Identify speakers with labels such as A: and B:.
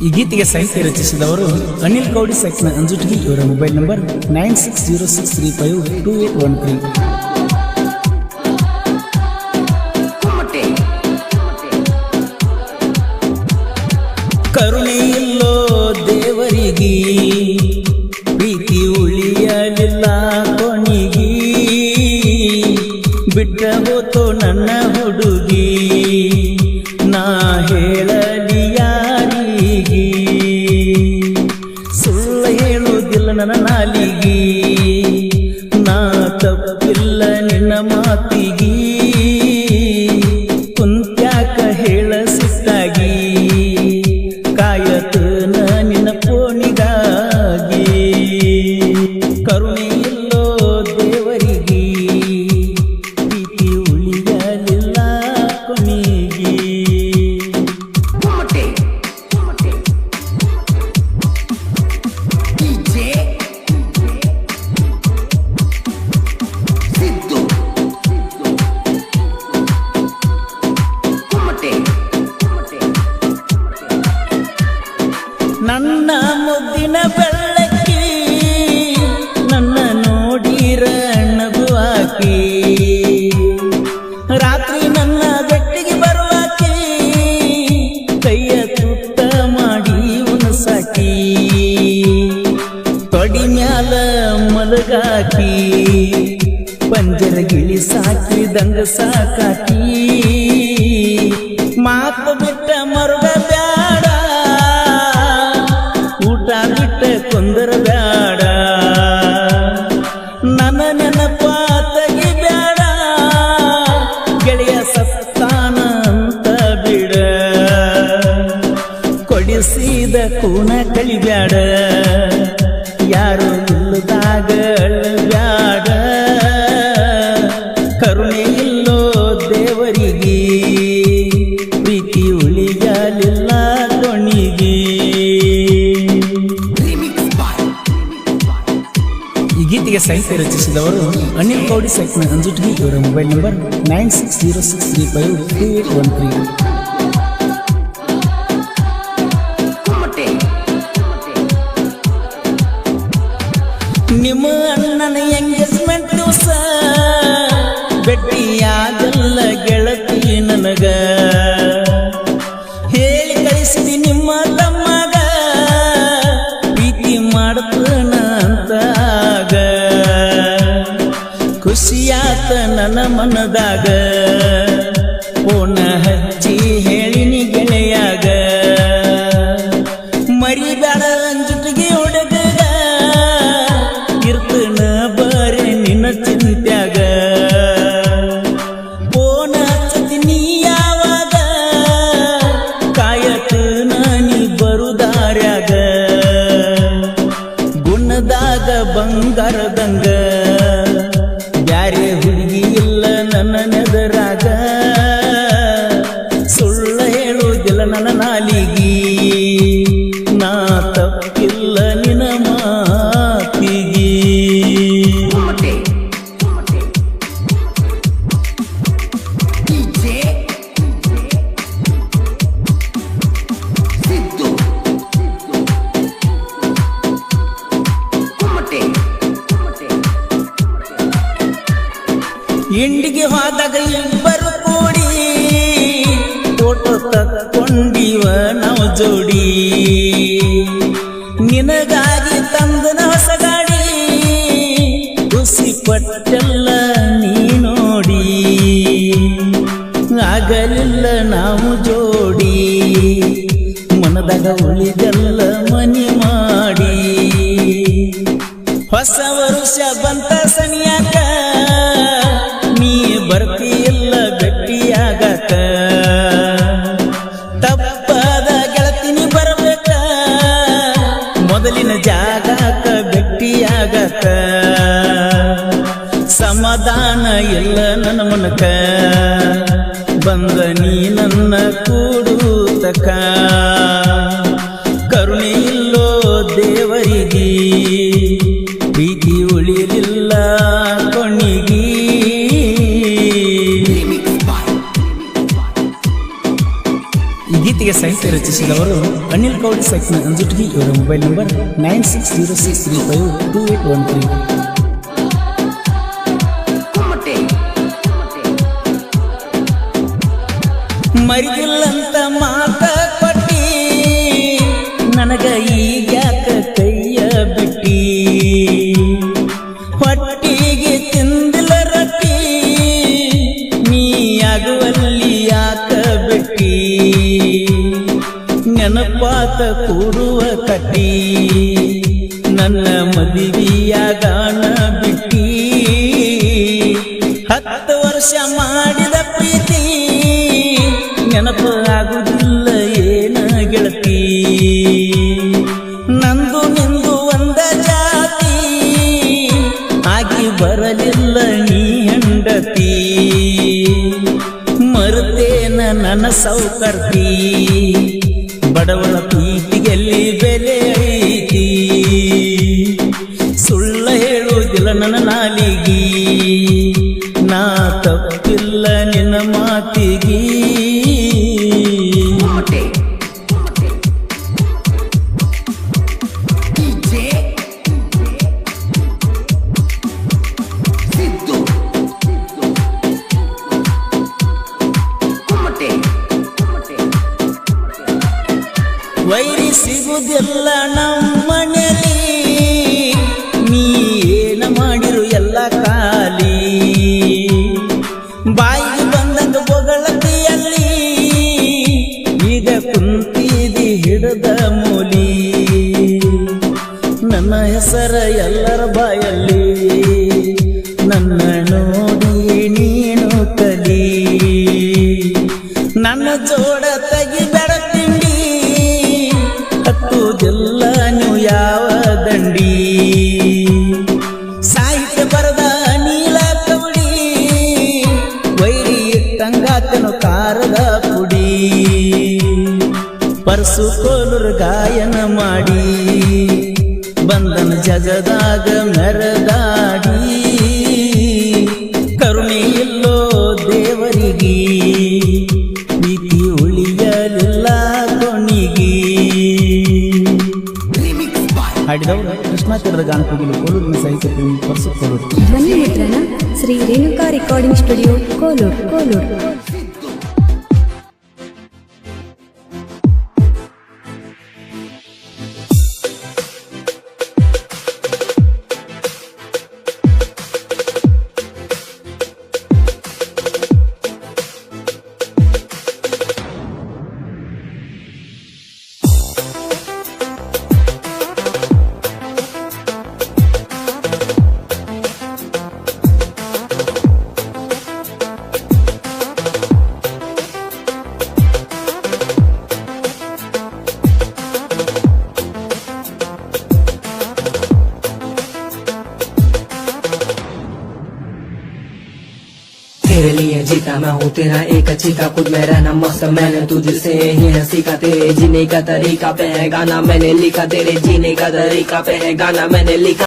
A: ಈ ಗೀತೆಗೆ ಸಾಹಿತ್ಯ ರಚಿಸಿದವರು ಅನಿಲ್ ಕೌಡಿ ಸೆಕ್ನ ಅಂಜುಟಗಿ. ಇವರ ಮೊಬೈಲ್ ನಂಬರ್ 9606352813. ಕರುಣೆಯಿಲ್ಲೋ ದೇವರಿಗೆ ಪ್ರೀತಿ ಉಳಿಯಲಿಲ್ಲ ಕೊನಿಗಿ, ಬಿಟ್ಟ ಹೋತೋ ನನ್ನ ಹುಡುಗಿ ನಾ ಹೇಳಲಿ ಯಾರಿಗೆ. ಸುಳ್ಳು ಹೇಳುವುದಿಲ್ಲ ನನ್ನ ನಾಲಿಗೆ, ನಾ ತಪ್ಪಿಲ್ಲ ನಿನ್ನ ಮಾತಿಗೆ. ಕುಂತ್ಯಾಕ ಹೇಳ ಸಿಟ್ಟಾಗಿ, ಕಾಯತನ ನಿನ್ನ ಪೋಣಿಗಾಗಿ. ಕರುಣೆಯಿಲ್ಲೋ ದೇವರಿಗೆ ಪ್ರೀತಿ ಉಳಿಯಲಿಲ್ಲ ಕೊನೆಗೆ. ನನ್ನ ಮುದ್ದಿನ ಬೆಳ್ಳಕ್ಕಿ ನನ್ನ ನೋಡಿರ ನಗುವಾಕಿ, ರಾತ್ರಿ ನನ್ನ ಗಟ್ಟಿಗೆ ಬರುವಾಕಿ ಕೈಯ ತುತ್ತ ಮಾಡಿ ಉಣಸಾಕಿ. ತೊಡಿ ಮ್ಯಾಲ ಮಲಗಾಕಿ ಪಂಜರ ಗಿಳಿ ಸಾಕಿದಂಗ ಸಾಕಾಕಿ. ಮಾತು ಬಿಟ್ಟ ಮರುಗ ಬ್ಯಾಡ, ಊಟ ಬಿಟ್ಟ ಕೊಂದರ ಬ್ಯಾಡ, ನನ್ನ ನೆನಪ ತೆಗಿ ಬ್ಯಾಡ, ಗೆಳೆಯ ಸತ್ತಾನ ಅಂತ ಬಿಡ. ಕೊಡಿಸಿದ ಕೂನ ಕಳಿಬ್ಯಾಡ, ಯಾರು ಇಲ್ಲದಾಗ ಬ್ಯಾಡ. ಕರುಣೆ ಇಲ್ಲೋ ದೇವರಿಗೆ ಪ್ರೀತಿ ಉಳಿಯಲಿಲ್ಲ ಕೊನೆಗೆ. ಈ ಗೀತೆಗೆ ಸಾಹಿತ್ಯ ರಚಿಸಿದವರು ಅನಿಲ್ ಕೌಡಿ ಸೆಕ್ನ ಅಂಜುಟಗಿ. ಇವರ ಮೊಬೈಲ್ ನಂಬರ್ 9606352813. ನಿಮ್ಮ ಅಣ್ಣನ ಎಂಗೇಜ್ಮೆಂಟ್ ದಿವಸ ಭೇಟಿಯಾಗಲ್ಲ ಗೆಳತಿ ನನಗ, ಹೇಳಿ ಕಳಿಸಿದಿ ನಿಮ್ಮ ತಮ್ಮಗ ಪ್ರೀತಿ ಮಾಡ್ತನ ಅಂತಾಗ. ಖುಷಿಯಾತ ನನ್ನ ಮನದಾಗ, ಫೋನ ಹಚ್ಚಿ ಹೇಳಿನಿ ಗೆಳೆಯಾಗ. ಮರಿಬೇಡ ಅಂಜುಟಿಗೆ ಹುಡುಗ, ಇರ್ತನ ಬರೀ ನಿನ್ನ ಚಿಂತ್ಯಾಗ. ಫೋನ ಹಚ್ಚತಿ ನೀ ಯಾವಾಗ, ಕಾಯತನ ನೀ ಬರುದಾರ್ಯಾಗ. ಗುಣದಾಗ ಬಂಗಾರದಂಗ, ಬ್ಯಾರೆ ಹುಡುಗಿ ಇಲ್ಲ ನನ್ನ ನೆದರಾಗ. ಸುಳ್ಳ ಹೇಳುವುದಿಲ್ಲ ನನ್ನ ನಾಲಿಗೆ, ನಾ ತಪ್ಪಿಲ್ಲ ನಿನ್ನ ಮಾತಿಗೆ. ಇಂಡಿಗೆ ಹೋದಾಗ ಇಬ್ಬರು ಕೂಡಿ ಫೋಟೋ ತಕ್ಕೊಂಡಿವ ನಾವು ಜೋಡಿ. ನಿನಗಾಗಿ ತಂದನ ಹೊಸ ಗಾಡಿ, ಖುಷಿ ಪಟ್ಟೆಲ್ಲ ನೀ ನೋಡಿ. ಆಗಲಿಲ್ಲ ನಾವು ಜೋಡಿ, ಮನದಾಗ ಉಳಿದೆಲ್ಲ ಮನಿ ಮಾಡಿ. ಹೊಸ ವರುಷ ಬಂತ ಸನಿಯಾಕ, ನೀ ಬರ್ತಿಯಿಲ್ಲ ಗಟ್ಟಿಯಾಗಕ. ತಪ್ಪಾದ ಗೆಳತಿನಿ ಬರಬೇಕ, ಮೊದಲಿನ ಜಾಗಕ ಗಟ್ಟಿಯಾಗಕ. ಸಮಾಧಾನ ಇಲ್ಲ ನನ್ನ ಮನಕ, ಬಂದ ನೀ ನನ್ನ ಕೂಡುತಕ. ಕರುಣೆ ಇಲ್ಲೋ ದೇವರಿಗೆ ಪ್ರೀತಿ ಉಳಿಲಿಲ್ಲ ಕೊನೆಗೆ. ಈ ಗೀತೆಗೆ ಸಾಹಿತ್ಯ ಸಾಹಿತ್ಯ ರಚಿಸಿದವರು ಅನಿಲ್ ಕೌಡಿ ಸೈಕ್ನ ಅಂಜುಟ್ಗಿ. ಇವರ ಮೊಬೈಲ್ ನಂಬರ್ 9606352813. ಮರಿದಿಲ್ಲಂತ ಮಾತ ಕೊಟ್ಟಿ ನನಗ ಈಗ್ಯಾಕ ಕೈಯ ಬಿಟ್ಟಿ, ಹೊಟ್ಟಿಗೆ ತಿಂದಿಲ್ಲ ರೊಟ್ಟಿ ನೀ ಆಗುವಲ್ಲಿ ಯಾಕ ಬಿಟ್ಟಿ, ನೆನಪಾತ ಕೂಡುವ ಕಟ್ಟಿ ನನ್ನ ಮದುವೆಯಾಗಾಣ ಬಿಟ್ಟಿ, 10 ವರ್ಷ ಮಾಡಿದ ಪ್ರೀತಿ ನೆನಪು ಆಗುದಿಲ್ಲ ಏನ ಗೆಳತಿ, ನಂದು ನಿಂದು ಒಂದ ಜಾತಿ ಆಗಿ ಬರಲಿಲ್ಲ ನೀ ಹೆಂಡತಿ, ಮರುತೇನ ನನ್ನ ಸೌಕರ್ತಿ ಬಡವಳ ಪ್ರೀತಿಗೆಲ್ಲಿ ಬೆಲೆ ಐತಿ, ಸುಳ್ಳ ಹೇಳುವುದಿಲ್ಲ ನನ್ನ ನಾಲಿಗಿ ನಾ ತಪ್ಪಿಲ್ಲ ನಿನ್ನ ಮಾತಿಗಿ. ವೈರಿ ಸಿಗುದಿಲ್ಲ ನಮ್ಮನೆಯಲ್ಲಿ ನೀ ಏನ ಮಾಡಿರು ಎಲ್ಲ ಖಾಲಿ, ಬಾಯಿಗೆ ಬಂದಂಗ ಬೊಗಳತಿಯಲ್ಲಿ ಈಗ ಕುಂತಿದಿ ಹಿಡಿದ ಮೂಲಿ, ನನ್ನ ಹೆಸರ ಎಲ್ಲರ ಬಾಯಲ್ಲಿ ನನ್ನ ನೋಡಿ ನೀನು ಕಲಿ, ನನ್ನ ಜೋಡ ತೆಗಿಬೇಡ ತಿಂಡಿ ಹತ್ತುದಿಲ್ಲ ನೀವು ಯಾವ ದಂಡಿ, ಸಾಹಿತ್ಯ ಬರದ ನೀಲ ಕವಡಿ ವೈರಿ ಇಟ್ಟಂಗಾತನು ಕಾರದ ಪುಡಿ, ಪರ್ಸು ಕೋಲೂರು ಗಾಯನ ಮಾಡಿ ಬಂದನ ಜಗದಾಗ ಮೆರದಾಡಿ, ಕರುಣೆ ಇಲ್ಲೋ ದೇವರಿಗೆ ಪ್ರೀತಿ ಉಳಿಯಲಿಲ್ಲ ಕೊನಿಗಿ. ಹಾಡಿದವರು ಕೃಷ್ಣ ತೀರದ ಗಾನಕೋಗಿಲು ಕೋಲೂರಿನ ಸಾಹಿತ್ಯ ಪ್ರೇಮಿ ಪರ್ಸು ಕೋಲೂರು.
B: ಧ್ವನಿ ಮುದ್ರಣ ಶ್ರೀ ರೇಣುಕಾ ರೆಕಾರ್ಡಿಂಗ್ ಸ್ಟುಡಿಯೋ ಕೋಲೂರು ಕೋಲೂರು.
C: तेरे लिए जीता मैं हूँ तेरा एक चीता, खुद में रहना मस्त मैंने तुझसे ही है सीखा, तेरे जीने का तरीका पे है गाना मैंने लिखा, तेरे जीने का तरीका पे है गाना मैंने लिखा।